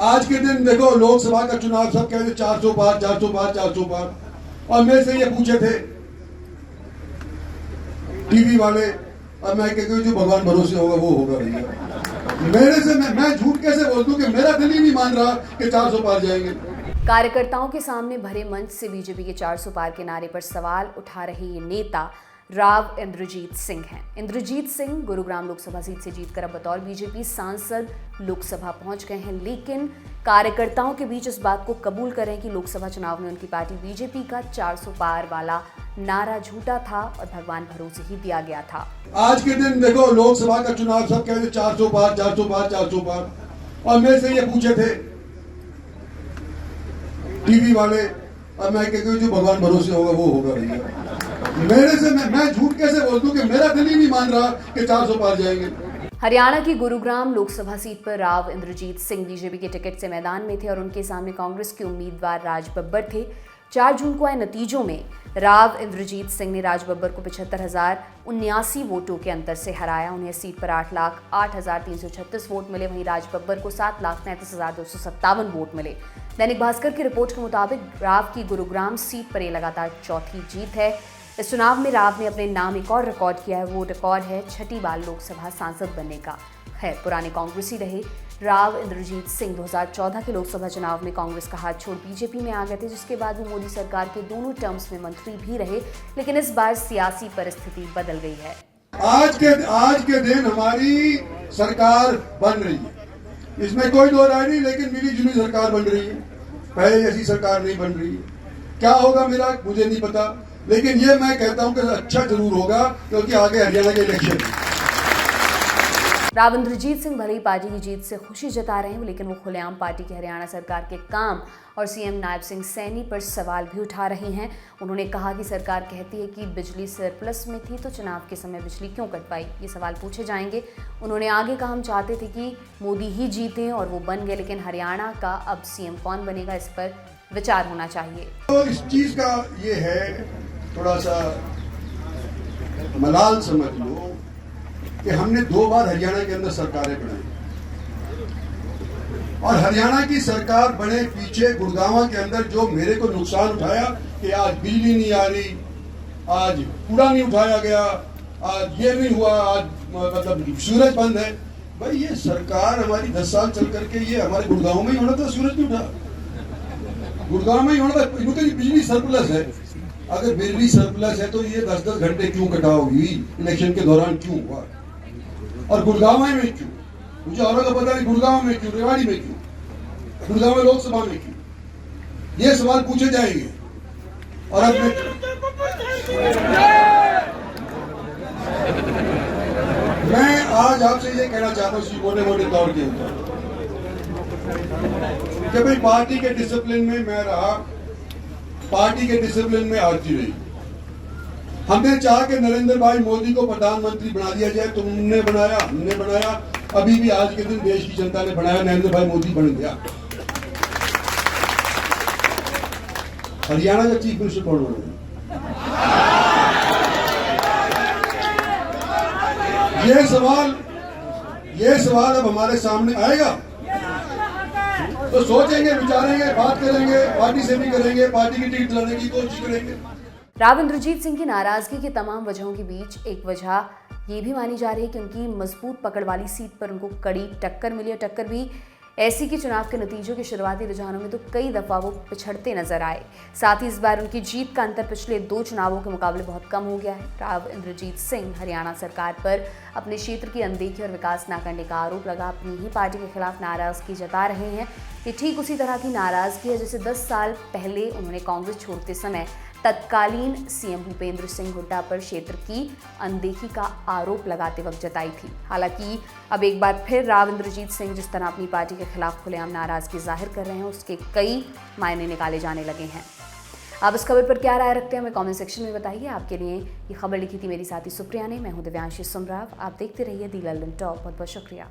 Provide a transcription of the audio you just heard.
आज के दिन देखो लोकसभा का चुनाव सब कहते 400 पार 400 पार 400 पार, और मेरे से ये पूछे थे टीवी वाले, अब मैं कहती जो भगवान भरोसे होगा वो होगा भैया। मेरे से मैं झूठ कैसे बोल दूं कि मेरा दिल ही नहीं मान रहा कि 400 पार जाएंगे। कार्यकर्ताओं के सामने भरे मंच से बीजेपी के 400 पार के नारे पर सवाल उठा रहे ये नेता राव इंद्रजीत सिंह हैं। इंद्रजीत सिंह गुरुग्राम लोकसभा सीट से जीतकर अब बतौर बीजेपी सांसद लोकसभा पहुंच गए हैं, लेकिन कार्यकर्ताओं के बीच इस बात को कबूल करें कि लोकसभा चुनाव में उनकी पार्टी बीजेपी का 400 पार वाला नारा झूठा था और भगवान भरोसे ही दिया गया था। आज के दिन देखो लोकसभा का चुनाव सब कहते 400 पार 400 पार 400 पार, और मेरे से ये पूछे थे टीवी वाले, अब मैं कहती जो भगवान भरोसे होगा वो होगा भैया। मेरे से मैं झूठ कैसे बोल दूं कि मेरा दिल ही नहीं मान रहा कि 400 पार जाएंगे। हरियाणा की गुरुग्राम लोकसभा सीट पर राव इंद्रजीत सिंह बीजेपी के टिकट से मैदान में थे और उनके सामने कांग्रेस के उम्मीदवार राज बब्बर थे। 4 जून को आए नतीजों में राव इंद्रजीत सिंह ने राज बब्बर को 75,079 वोटों के अंतर से हराया। उन्हें सीट पर 8,08,336 वोट मिले, वहीं राज बब्बर को 7,33,257 वोट मिले। दैनिक भास्कर की रिपोर्ट के मुताबिक राव की गुरुग्राम सीट पर यह लगातार चौथी जीत है। इस चुनाव में राव ने अपने नाम एक और रिकॉर्ड किया है, वो रिकॉर्ड है 6ठी बार लोकसभा सांसद बनने का। खैर, पुराने कांग्रेसी रहे राव इंद्रजीत सिंह 2014 के लोकसभा चुनाव में कांग्रेस का हाथ छोड़ बीजेपी में आ गए थे, जिसके बाद वो मोदी सरकार के दोनों टर्म्स में मंत्री भी रहे, लेकिन इस बार सियासी परिस्थिति बदल गई है। आज के दिन हमारी सरकार बन रही है, इसमें कोई दो राय नहीं, लेकिन मिली जुली सरकार बन रही है। पहले ऐसी सरकार नहीं बन रही है। क्या होगा मेरा मुझे नहीं पता, लेकिन ये मैं कहता हूं कि अच्छा जरूर होगा, क्योंकि आगे हरियाणा के इलेक्शन। राव इंद्रजीत सिंह भले ही पार्टी की जीत से खुशी जता रहे हैं, लेकिन वो खुलेआम पार्टी की हरियाणा सरकार के काम और सीएम नायब सिंह सैनी पर सवाल भी उठा रहे हैं। उन्होंने कहा कि सरकार कहती है कि बिजली सरप्लस में थी तो चुनाव के समय बिजली क्यों कटवाई, ये सवाल पूछे जाएंगे। उन्होंने आगे कहा, हम चाहते थे कि मोदी ही जीते और वो बन गए, लेकिन हरियाणा का अब सीएम कौन बनेगा इस पर विचार होना चाहिए। तो इस चीज का ये है, थोड़ा सा मलाल समझ लो कि हमने 2 बार हरियाणा के अंदर सरकारें बनाई, और हरियाणा की सरकार बने पीछे गुड़गांव के अंदर जो मेरे को नुकसान उठाया कि आज बिजली नहीं आ रही, आज कूड़ा नहीं उठाया गया, आज ये नहीं हुआ, आज मतलब सूरज बंद है। भाई ये सरकार हमारी 10 साल चल करके ये हमारे गुड़गांव में ही होना था, सूरज नहीं उठा, गुड़गांव में ही होना था। क्योंकि बिजली सरप्लस है, अगर बिजली सरप्लस है तो ये 10-10 घंटे क्यों कटाव हुई, इलेक्शन के दौरान क्यों हुआ, और गुड़गांव में क्यों, मुझे औरों का पता नहीं, गुड़गांव में क्यों, रेवाड़ी में क्यों, गुड़गांव में लोकसभा में क्यों, ये सवाल पूछे जाएंगे। और अब मैं आज आपसे ये कहना चाहता हूँ मोटे मोटे तौर के ऊपर कि भाई पार्टी के डिसिप्लिन में मैं रहा, पार्टी के डिसिप्लिन में आती रही। हमने चाहा कि नरेंद्र भाई मोदी को प्रधानमंत्री बना दिया जाए, तुमने बनाया, हमने बनाया, अभी भी आज के दिन देश की जनता ने बनाया, नरेंद्र भाई मोदी बन गया। हरियाणा का चीफ मिनिस्टर कौन बनेगा? ये सवाल अब हमारे सामने आएगा, तो सोचेंगे, विचारेंगे, बात करेंगे, पार्टी से भी करेंगे, पार्टी की टिकट लाने की कोशिश करेंगे। राव इंद्रजीत सिंह की नाराजगी की तमाम वजहों के बीच एक वजह ये भी मानी जा रही है कि उनकी मजबूत पकड़ वाली सीट पर उनको कड़ी टक्कर मिली, और टक्कर भी ऐसी कि चुनाव के नतीजों के शुरुआती रुझानों में तो कई दफा वो पिछड़ते नजर आए। साथ ही इस बार उनकी जीत का अंतर पिछले 2 चुनावों के मुकाबले बहुत कम हो गया है। राव इंद्रजीत सिंह हरियाणा सरकार पर अपने क्षेत्र की अनदेखी और विकास न करने का आरोप लगा अपनी ही पार्टी के खिलाफ नाराजगी जता रहे हैं। ये ठीक उसी तरह की नाराजगी है जैसे 10 साल पहले उन्होंने कांग्रेस छोड़ते समय तत्कालीन सीएम भूपेंद्र सिंह हुड्डा पर क्षेत्र की अनदेखी का आरोप लगाते वक्त जताई थी। हालांकि अब एक बार फिर राव इंद्रजीत सिंह जिस तरह अपनी पार्टी के खिलाफ खुलेआम नाराजगी जाहिर कर रहे हैं, उसके कई मायने निकाले जाने लगे हैं। आप इस खबर पर क्या राय रखते हैं हमें कमेंट सेक्शन में बताइए। आपके लिए ये खबर लिखी थी मेरी साथी सुप्रिया ने, मैं हूं दिव्यांशी सुमराव। आप देखते रहिए दी लल्लन टॉप। बहुत बहुत शुक्रिया।